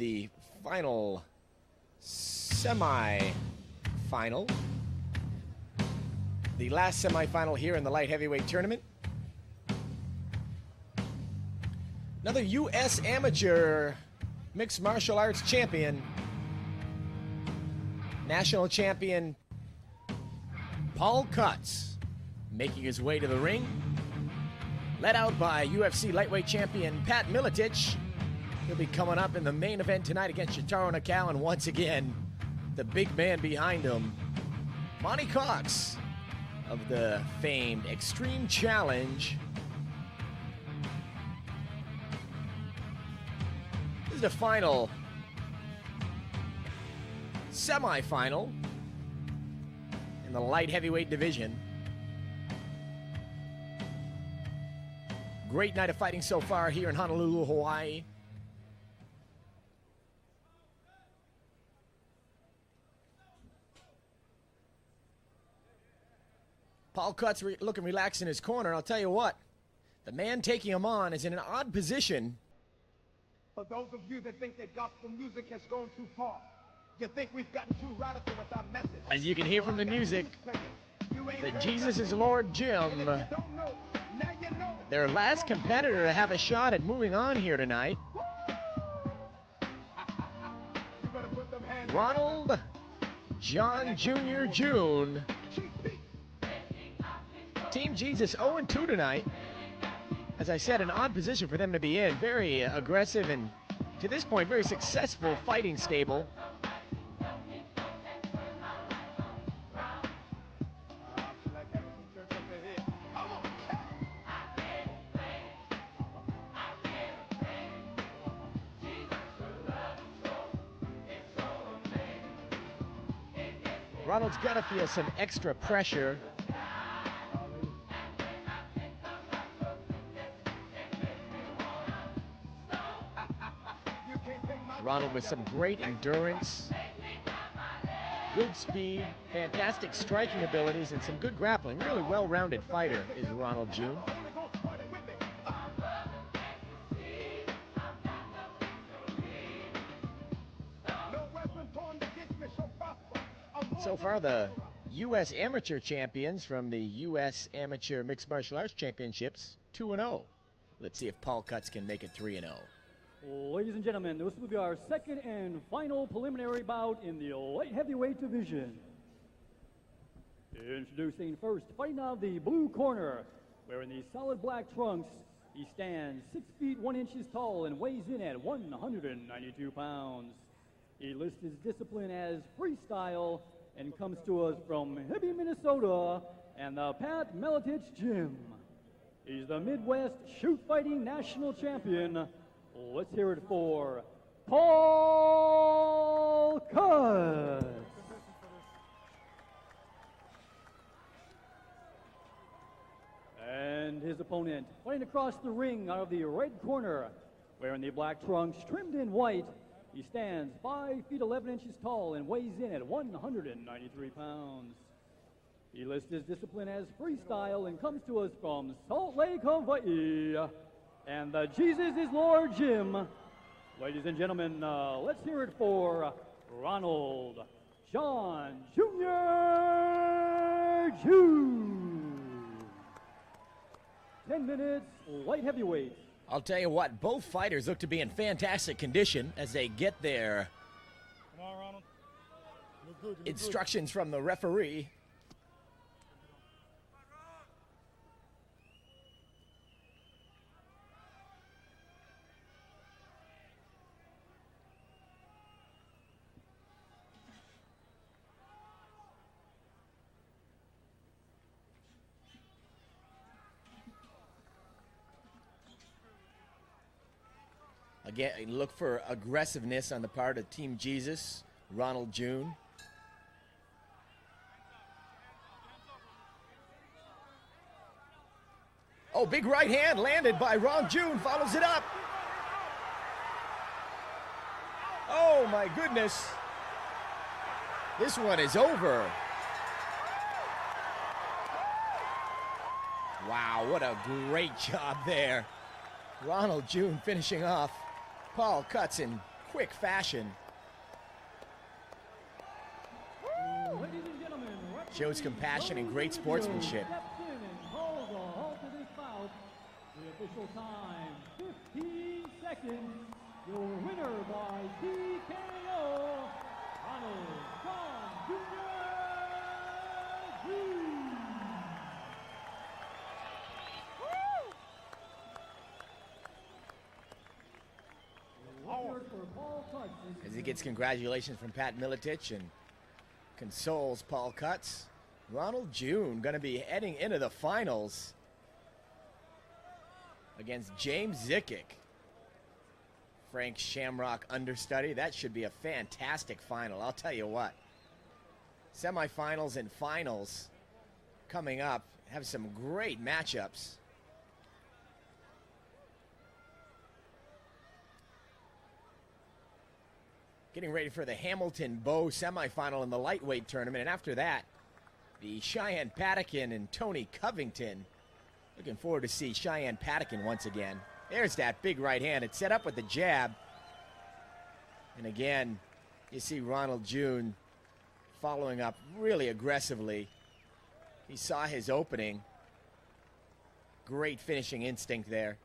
The final semi-final. The last semi-final here in the light heavyweight tournament. Another U.S. amateur mixed martial arts champion. National champion Paul Cutts making his way to the ring. Led out by UFC lightweight champion Pat Miletich. He'll be coming up in the main event tonight against Shotaro Nakao, and once again, the big man behind him, Monty Cox of the famed Extreme Challenge. This is the final semi-final in the light heavyweight division. Great night of fighting so far here in Honolulu, Hawaii. Paul Cutts looking relaxed in his corner. I'll tell you what, the man taking him on is in an odd position. For those of you that think that gospel music has gone too far, you think we've gotten too radical with our message. As you can hear from the music, the Jesus is Lord Jim, their last competitor to have a shot at moving on here tonight. Ronald Jhun Jr. Team Jesus 0-2 tonight. As I said, an odd position for them to be in. Very aggressive and, to this point, very successful fighting stable. Ronald's got to feel some extra pressure. Ronald with some great endurance, good speed, fantastic striking abilities, and some good grappling. Really well-rounded fighter is Ronald Jhun. So far, the U.S. amateur champions from the U.S. Amateur Mixed Martial Arts Championships, 2-0. Let's see if Paul Cutts can make it 3-0. Ladies and gentlemen, this will be our second and final preliminary bout in the light heavyweight division. Introducing first, fighting out of the blue corner, wearing the solid black trunks, he stands 6 feet 1 inches tall and weighs in at 192 pounds. He lists his discipline as freestyle and comes to us from Hibbing, Minnesota, and the Pat Miletich Gym. He's the Midwest Shoot Fighting National Champion. Let's hear it for Paul Cutts. And his opponent, fighting across the ring out of the red corner, wearing the black trunks trimmed in white, he stands 5 feet 11 inches tall and weighs in at 193 pounds. He lists his discipline as freestyle and comes to us from Salt Lake, Hawaii, and the Jesus is Lord Gym. Ladies and gentlemen, let's hear it for Ronald Jhun Jr. 10 minutes, light heavyweight. I'll tell you what, both fighters look to be in fantastic condition as they get their instructions from the referee. Again, look for aggressiveness on the part of Team Jesus, Ronald Jhun. Oh, big right hand landed by Ronald Jhun, follows it up. Oh my goodness. This one is over. Wow, what a great job there. Ronald Jhun finishing off Paul Cutts in quick fashion. Ladies and gentlemen, Shows compassion and great sportsmanship. Steps in and calls a halt to this bout. The official time, 15 seconds. Your winner by TKO, Ronald Jhun. As he gets congratulations from Pat Miletich and consoles Paul Cutts. Ronald Jhun going to be heading into the finals against James Zickick. Frank Shamrock understudy. That should be a fantastic final, I'll tell you what. Semifinals and finals coming up. Have some great matchups. Getting ready for the Hamilton Bow semifinal in the lightweight tournament. And after that, the Cheyenne Patakin and Tony Covington. Looking forward to see Cheyenne Patakin once again. There's that big right hand. It's set up with the jab. And again, you see Ronald Jhun following up really aggressively. He saw his opening. Great finishing instinct there.